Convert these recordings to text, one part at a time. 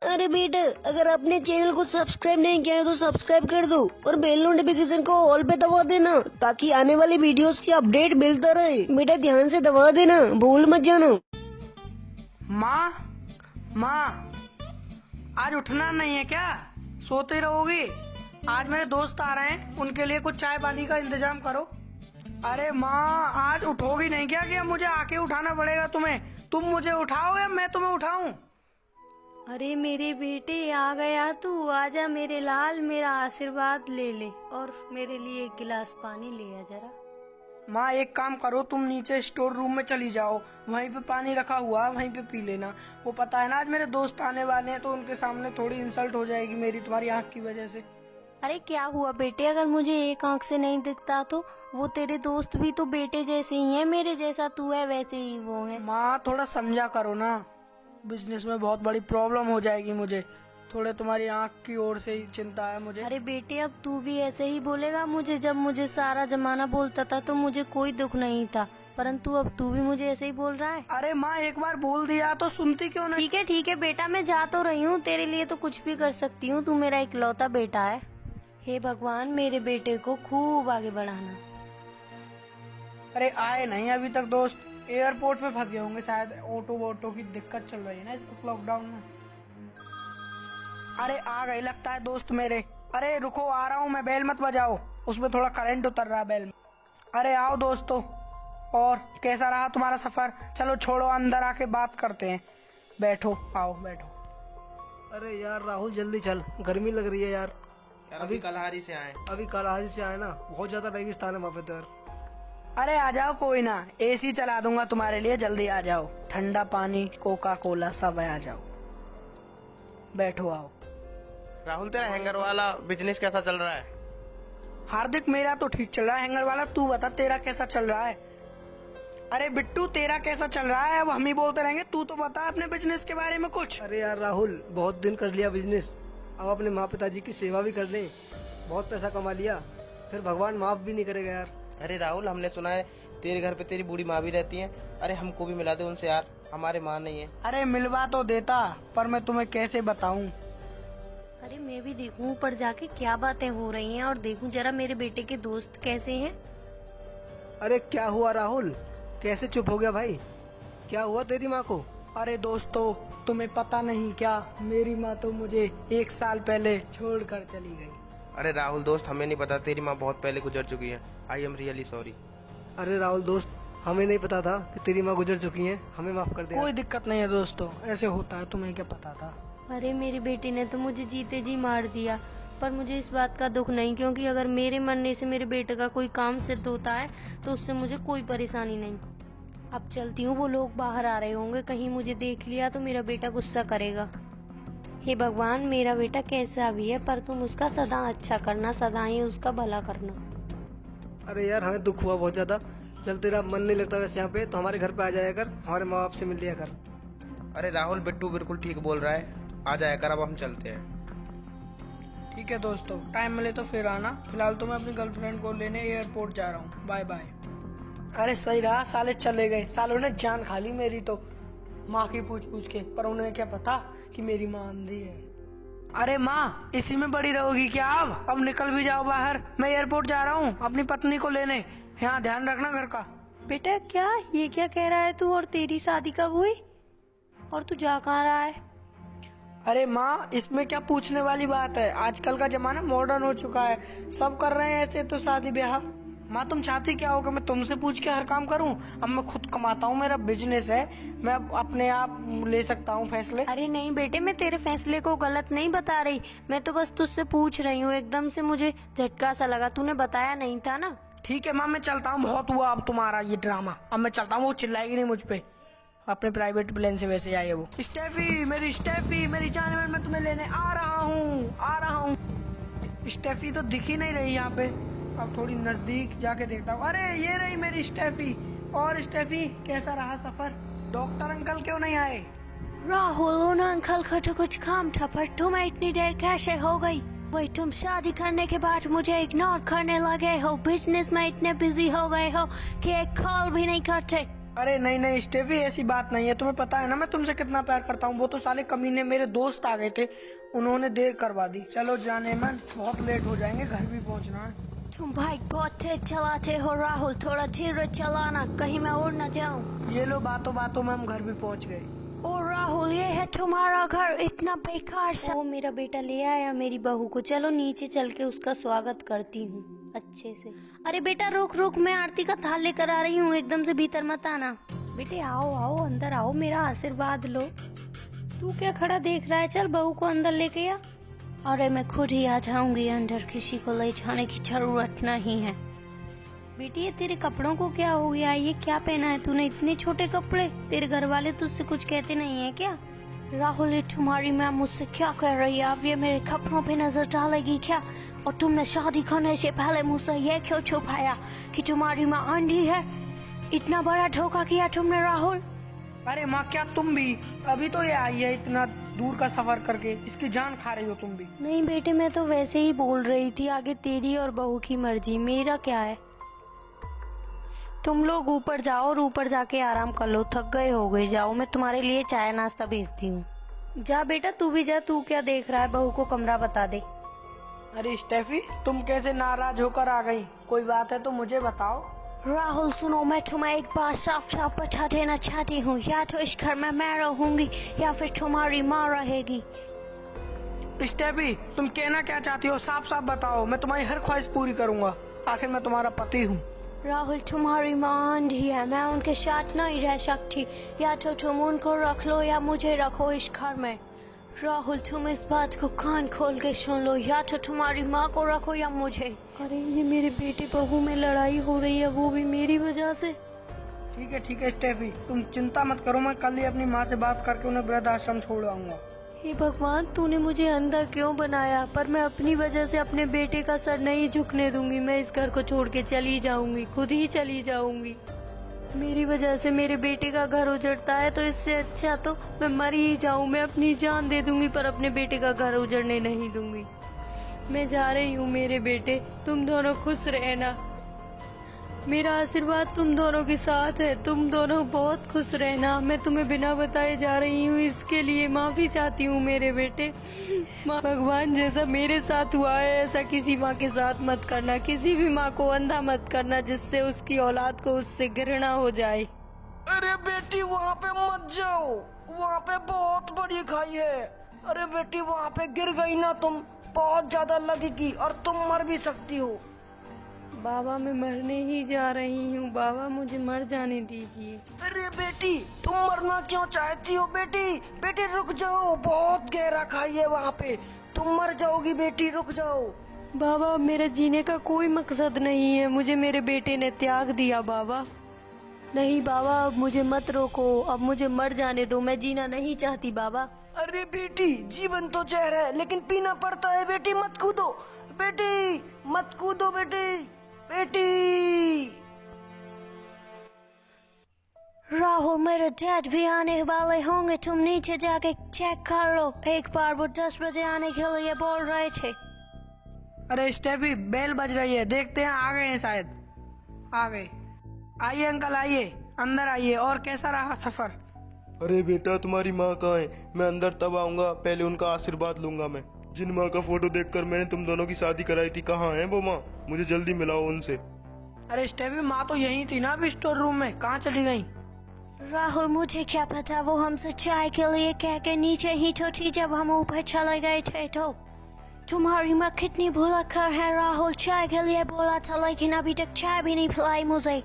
अरे बेटा, अगर आपने चैनल को सब्सक्राइब नहीं किया है तो सब्सक्राइब कर दो और बेल नोटिफिकेशन को ऑल पे दबा देना ताकि आने वाली वीडियोस की अपडेट मिलता रहे। बेटा ध्यान से दबा देना, भूल मत जाना। माँ, आज उठना नहीं है क्या? सोते रहोगी? आज मेरे दोस्त आ रहे हैं, उनके लिए कुछ चाय पानी का इंतजाम करो। अरे माँ, आज उठोगी नहीं क्या? कि मुझे आके उठाना पड़ेगा तुम्हें? तुम मुझे उठाओ या मैं तुम्हें उठाऊं? अरे मेरे बेटे, आ गया तू। आजा मेरे लाल, मेरा आशीर्वाद ले ले और मेरे लिए एक गिलास पानी ले आ जरा। माँ एक काम करो, तुम नीचे स्टोर रूम में चली जाओ, वहीं पे पानी रखा हुआ है, वहीं पे पी लेना। वो पता है ना आज मेरे दोस्त आने वाले हैं तो उनके सामने थोड़ी इंसल्ट हो जाएगी मेरी तुम्हारी आँख की वजह से। अरे क्या हुआ बेटे, अगर मुझे एक आंख से नहीं दिखता तो? वो तेरे दोस्त भी तो बेटे जैसे ही हैं, मेरे जैसा तू है वैसे ही वो है। माँ थोड़ा समझा करो ना, बिजनेस में बहुत बड़ी प्रॉब्लम हो जाएगी मुझे। थोड़े तुम्हारी आँख की ओर से ही चिंता है मुझे। अरे बेटे, अब तू भी ऐसे ही बोलेगा मुझे? जब मुझे सारा जमाना बोलता था तो मुझे कोई दुख नहीं था, परंतु अब तू भी मुझे ऐसे ही बोल रहा है। अरे माँ एक बार बोल दिया तो सुनती क्यों नहीं? ठीक है बेटा, मैं जा तो रही हूँ, तेरे लिए तो कुछ भी कर सकती हूँ, तू मेरा इकलौता बेटा है। हे भगवान, मेरे बेटे को खूब आगे बढ़ाना। अरे आए नहीं अभी तक दोस्त, एयरपोर्ट पे फंस गए होंगे शायद, ऑटो वोटो की दिक्कत चल रही है ना इस वक्त लॉकडाउन में। अरे आ गए लगता है दोस्त मेरे। अरे रुको, आ रहा हूँ मैं, बेल मत बजाओ, उसमें थोड़ा करंट उतर रहा है बेल में। अरे आओ दोस्तों, और कैसा रहा तुम्हारा सफर? चलो छोड़ो, अंदर आके बात करते हैं। बैठो, आओ बैठो। अरे यार राहुल जल्दी चल, गर्मी लग रही है यार। अभी कलहारी से आए। ना, बहुत ज्यादा रेगिस्तान है वहाँ पे तो यार। अरे आ जाओ, कोई ना, एसी चला दूंगा तुम्हारे लिए, जल्दी आ जाओ। ठंडा पानी, कोका कोला सब है, आ जाओ बैठो आओ। राहुल तेरा हैंगर वाला बिजनेस कैसा चल रहा है? हार्दिक मेरा तो ठीक चल रहा है, हैंगर वाला तू बता तेरा कैसा चल रहा है? अरे बिट्टू तेरा कैसा चल रहा है? अब हम ही बोलते रहेंगे, तू तो बता अपने बिजनेस के बारे में कुछ। अरे यार राहुल, बहुत दिन कर लिया बिजनेस, अब अपने माँ पिताजी की सेवा भी कर ले। बहुत पैसा कमा लिया, फिर भगवान माफ भी नहीं करेगा यार। अरे राहुल, हमने सुना है तेरे घर पे तेरी बूढ़ी माँ भी रहती है। अरे हमको भी मिला दे उनसे यार, हमारे माँ नहीं है। अरे मिलवा तो देता, पर मैं तुम्हें कैसे बताऊं। अरे मैं भी देखूं ऊपर जाके क्या बातें हो रही हैं और देखूं जरा मेरे बेटे के दोस्त कैसे हैं। अरे क्या हुआ राहुल, कैसे चुप हो गया भाई? क्या हुआ तेरी माँ को? अरे दोस्तों, तुम्हें पता नहीं क्या, मेरी माँ तो मुझे 1 साल पहले छोड़कर चली गई। अरे राहुल दोस्त, हमें नहीं पता, तेरी माँ बहुत पहले गुजर चुकी है। I am really sorry. अरे राहुल दोस्त, हमें नहीं पता था कि तेरी माँ गुजर चुकी है, हमें माफ कर दे। कोई दिक्कत नहीं है दोस्तों, ऐसे होता है, तुम्हें क्या पता था। अरे मेरी बेटी ने तो मुझे जीते जी मार दिया, पर मुझे इस बात का दुख नहीं, क्योंकि अगर मेरे मरने से मेरे बेटे का कोई काम सिद्ध होता है तो उससे मुझे कोई परेशानी नहीं। अब चलती हूँ, वो लोग बाहर आ रहे होंगे, कहीं मुझे देख लिया तो मेरा बेटा गुस्सा करेगा। हे भगवान, मेरा बेटा कैसा भी है पर तुम उसका सदा अच्छा करना, सदा ही उसका भला करना। अरे यार हमें दुख हुआ बहुत ज्यादा। चल, तेरा मन नहीं लगता वैसे यहाँ पे तो हमारे घर पे आ जाया कर, हमारे माँ बाप से मिल लिया कर। अरे राहुल, बिट्टू बिल्कुल ठीक बोल रहा है, आ जाया कर, अब हम चलते हैं। ठीक है दोस्तों, टाइम मिले तो फिर आना, फिलहाल तो मैं अपनी गर्लफ्रेंड को लेने एयरपोर्ट जा रहा हूँ, बाय बाय। अरे सही रहा, साले चले गए, सालों ने जान खा ली मेरी तो, माँ की पूछ पूछ के, पर उन्हें क्या पता कि मेरी माँ अंधी है। अरे माँ, इसी में बड़ी रहोगी क्या? अब निकल भी जाओ बाहर, मैं एयरपोर्ट जा रहा हूँ अपनी पत्नी को लेने, यहाँ ध्यान रखना घर का। बेटा क्या ये क्या कह रहा है तू? और तेरी शादी कब हुई और तू जा कहाँ रहा है? अरे माँ, इसमें क्या पूछने वाली बात है, आजकल का जमाना मॉडर्न हो चुका है, सब कर रहे हैं ऐसे तो शादी ब्याह। माँ तुम चाहती क्या हो कि मैं तुमसे पूछ के हर काम करूं? अब मैं खुद कमाता हूँ, मेरा बिजनेस है, मैं अपने आप ले सकता हूँ फैसले। अरे नहीं बेटे, मैं तेरे फैसले को गलत नहीं बता रही, मैं तो बस तुझसे पूछ रही हूँ, एकदम से मुझे झटका सा लगा, तूने बताया नहीं था ना। ठीक है माँ, मैं चलता हूँ, बहुत हुआ अब तुम्हारा ये ड्रामा, अब मैं चलता हूँ, वो चिल्लाएगी नहीं मुझ पे, अपने प्राइवेट प्लेन से वैसे आई है वो। स्टेफी, मेरी जान, मैं तुम्हें लेने आ रहा हूँ। स्टेफी तो दिख ही नहीं रही यहाँ पे, अब थोड़ी नजदीक जाके देखता हूँ। अरे ये रही मेरी स्टेफी। और स्टेफी, कैसा रहा सफर? डॉक्टर अंकल क्यों नहीं आए? राहुल, उन अंकल को तो कुछ काम था, पर तुम्हें इतनी देर कैसे हो गई? वही तुम शादी करने के बाद मुझे इग्नोर करने लगे हो, बिजनेस में इतने बिजी हो गए हो कि एक कॉल भी नहीं करते। अरे नहीं नहीं स्टेफी, ऐसी बात नहीं है। तुम्हें पता है ना मैं तुमसे कितना प्यार करता हूँ। वो तो साले कमीने मेरे दोस्त आ गए थे, उन्होंने देर करवा दी। चलो जाने मन, बहुत लेट हो जाएंगे, घर भी पहुँचना है। तुम बाइक बहुत तेज चलाते हो राहुल, थोड़ा धीरे चलाना, कहीं मैं उड़ न जाऊं। ये लो, बातों बातों में हम घर भी पहुँच गए। ओ राहुल, ये है तुम्हारा घर, इतना बेकार सा। ओ मेरा बेटा ले आया मेरी बहू को, चलो नीचे चल के उसका स्वागत करती हूँ अच्छे से। अरे बेटा रुक रुक, मैं आरती का थाल लेकर आ रही हूँ, एकदम से भीतर मत आना। बेटे आओ आओ अंदर आओ, मेरा आशीर्वाद लो। तू क्या खड़ा देख रहा है, चल बहू को अंदर लेके आ। अरे मैं खुद ही आ जाऊंगी अंदर, किसी को ले जाने की जरूरत नहीं है। बेटी ये तेरे कपड़ों को क्या हो गया, ये क्या पहना है तूने, इतने छोटे कपड़े? तेरे घर वाले तुझसे कुछ कहते नहीं है क्या? राहुल ये तुम्हारी मैम मुझसे क्या कर रही है, अब ये मेरे कपड़ों पे नजर डालेगी क्या? और तुमने शादी करने से पहले मुझसे ये क्यों छुपाया कि तुम्हारी माँ अंधी है? इतना बड़ा धोखा किया तुमने राहुल। अरे माँ क्या तुम भी? अभी तो ये आई है इतना दूर का सफर करके, इसकी जान खा रही हो तुम भी। नहीं बेटे मैं तो वैसे ही बोल रही थी, आगे तेरी और बहू की मर्जी, मेरा क्या है। तुम लोग ऊपर जाओ और ऊपर जाके आराम कर लो, थक गए हो गए, जाओ मैं तुम्हारे लिए चाय नाश्ता भेजती हूँ। जा बेटा तू भी जा, तू क्या देख रहा है, बहू को कमरा बता दे। अरे स्टेफी तुम कैसे नाराज होकर आ गई, कोई बात है तो मुझे बताओ। राहुल सुनो, मैं तुम्हें एक बात साफ साफ बता देना चाहती हूँ, या तो इस घर में मैं रहूंगी या फिर तुम्हारी माँ रहेगी। स्टेफी तुम कहना क्या चाहती हो, साफ साफ बताओ, मैं तुम्हारी हर ख्वाहिश पूरी करूंगा, आखिर मैं तुम्हारा पति हूँ। राहुल तुम्हारी माँ अंधी है, मैं उनके साथ नहीं रह सकती, या तो तुम उनको रख लो या मुझे रखो इस घर में। राहुल तुम इस बात को कान खोल के सुन लो, या तो तुम्हारी माँ को रखो या मुझे। अरे ये मेरे बेटे बहू में लड़ाई हो रही है, वो भी मेरी वजह से। ठीक है स्टेफी तुम चिंता मत करो, मैं कल ही अपनी माँ से बात करके उन्हें वृद्धाश्रम छोड़ आऊंगा। हे भगवान तूने मुझे अंधा क्यों बनाया, पर मैं अपनी वजह से अपने बेटे का सर नहीं झुकने दूंगी। मैं इस घर को छोड़ के चली जाऊंगी, खुद ही चली जाऊंगी। मेरी वजह से मेरे बेटे का घर उजड़ता है तो इससे अच्छा तो मैं मर ही जाऊं, मैं अपनी जान दे दूंगी पर अपने बेटे का घर उजड़ने नहीं दूंगी। मैं जा रही हूँ मेरे बेटे, तुम दोनों खुश रहना, मेरा आशीर्वाद तुम दोनों के साथ है, तुम दोनों बहुत खुश रहना। मैं तुम्हें बिना बताए जा रही हूँ, इसके लिए माफी चाहती हूँ मेरे बेटे। माँ भगवान जैसा मेरे साथ हुआ है ऐसा किसी माँ के साथ मत करना, किसी भी माँ को अंधा मत करना जिससे उसकी औलाद को उससे घृणा हो जाए। अरे बेटी वहाँ पे मत जाओ, वहाँ पे बहुत बड़ी खाई है। अरे बेटी वहाँ पे गिर गई ना तुम, बहुत ज्यादा लगेगी और तुम मर भी सकती हो। बाबा मैं मरने ही जा रही हूँ, बाबा मुझे मर जाने दीजिए। अरे बेटी तुम मरना क्यों चाहती हो? बेटी बेटी रुक जाओ, बहुत गहरा खाई है वहाँ पे, तुम मर जाओगी बेटी, रुक जाओ। बाबा मेरा जीने का कोई मकसद नहीं है, मुझे मेरे बेटे ने त्याग दिया बाबा। नहीं बाबा अब मुझे मत रोको, अब मुझे मर जाने दो, मैं जीना नहीं चाहती बाबा। अरे बेटी जीवन तो जहर है लेकिन पीना पड़ता है, बेटी मत कूदो, बेटी मत कूदो बेटी, बेटी। राहुल मेरे डैड भी आने वाले होंगे, तुम नीचे जाके चेक कर लो, एक बार वो 10 बजे आने के लिए बोल रहे थे। अरे स्टेफी बेल बज रही है, देखते हैं आ गए हैं शायद, आ गए। आइए अंकल आइए, अंदर आइए, और कैसा रहा सफर? अरे बेटा तुम्हारी माँ कहाँ है? मैं अंदर तब आऊंगा, पहले उनका आशीर्वाद लूंगा मैं। जिन माँ का फोटो देखकर मैंने तुम दोनों की शादी कराई थी, कहाँ है वो माँ? मुझे जल्दी मिलाओ उनसे। अरे स्टेफी माँ तो यही थी ना अभी स्टोर रूम में, कहाँ चली गई? राहुल मुझे क्या पता, वो हमसे चाय के लिए कह के नीचे ही तो थी जब हम ऊपर चले गए थे। तो तुम्हारी माँ कितनी भुलक्कड़ है राहुल, चाय के लिए बोला था लेकिन अभी तक चाय भी नहीं पिलाई मुझे।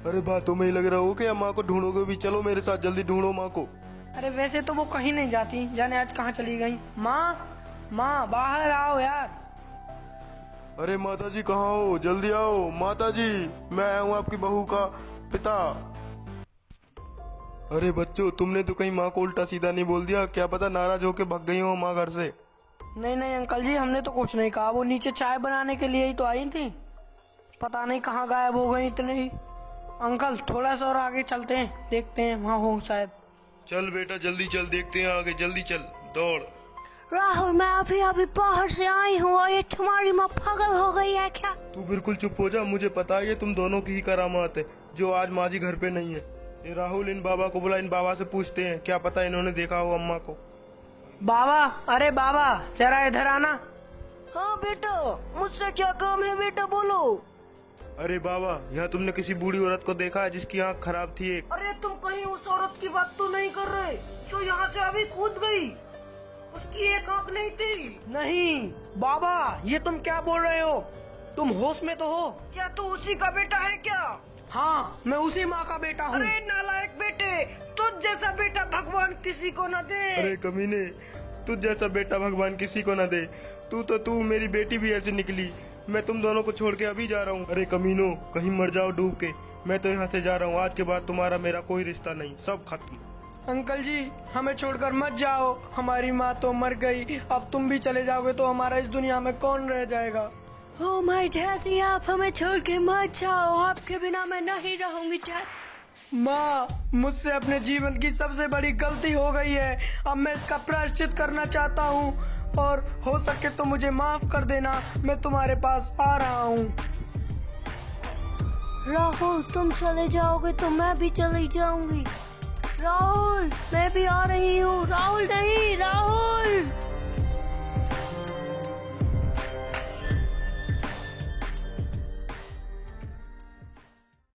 अरे बातों में ही लग रहा हो क्या? माँ को ढूंढोगे भी? चलो मेरे साथ, जल्दी ढूंढो माँ को। अरे वैसे तो वो कहीं नहीं जाती, जाने आज कहाँ चली गई। माँ बाहर आओ यार। अरे माता जी कहाँ हो? जल्दी आओ माता जी, मैं आया हूँ आपकी बहू का पिता। अरे बच्चों तुमने तो कहीं माँ को उल्टा सीधा नहीं बोल दिया? क्या पता नाराज होके भाग गई हो माँ घर से। नहीं अंकल जी हमने तो कुछ नहीं कहा, वो नीचे चाय बनाने के लिए ही तो आई थी, पता नहीं कहाँ गायब हो गई इतने ही। अंकल थोड़ा सा और आगे चलते हैं, देखते हैं वहाँ हो शायद। चल बेटा जल्दी चल, देखते हैं आगे, जल्दी चल दौड़। राहुल मैं अभी बाहर से आई हूँ और ये तुम्हारी माँ पागल हो गई है क्या? तू बिल्कुल चुप हो जा, मुझे पता है ये तुम दोनों की ही करामात है जो आज माँ जी घर पे नहीं है। ये राहुल, इन बाबा को बुला, इन बाबा से पूछते हैं, क्या पता इन्होंने देखा हो अम्मा को। बाबा, अरे बाबा जरा इधर आना। हाँ बेटा, मुझसे क्या काम है बेटा, बोलो। अरे बाबा, यहाँ तुमने किसी बूढ़ी औरत को देखा है जिसकी आँख खराब थी एक? अरे तुम कहीं उस औरत की बात तो नहीं कर रहे जो यहाँ से अभी कूद गई? उसकी एक आंख नहीं थी। नहीं बाबा, ये तुम क्या बोल रहे हो? तुम होश में तो हो? क्या तू उसी का बेटा है क्या? हाँ, मैं उसी माँ का बेटा हूँ। अरे नालायक बेटे, तुझ जैसा बेटा भगवान किसी को न दे। अरे कमीने, तुझ जैसा बेटा भगवान किसी को न दे। तू मेरी बेटी भी ऐसी निकली। मैं तुम दोनों को छोड़ के अभी जा रहा हूँ। अरे कमीनो, कहीं मर जाओ डूब के। मैं तो यहाँ से जा रहा हूँ। आज के बाद तुम्हारा मेरा कोई रिश्ता नहीं, सब खत्म। अंकल जी, हमें छोड़कर मत जाओ। हमारी माँ तो मर गई, अब तुम भी चले जाओगे तो हमारा इस दुनिया में कौन रह जाएगा? ओ माय डैडी, आप हमें छोड़ के मत जाओ, आपके बिना मैं नहीं रहूंगी डैड। माँ, मुझसे अपने जीवन की सबसे बड़ी गलती हो गई है। अब मैं इसका प्रायश्चित करना चाहता हूँ और हो सके तो मुझे माफ कर देना। मैं तुम्हारे पास आ रहा हूँ। राहुल, तुम चले जाओगे तो मैं भी चली जाऊंगी। राहुल, मैं भी आ रही हूँ। राहुल नहीं, राहुल।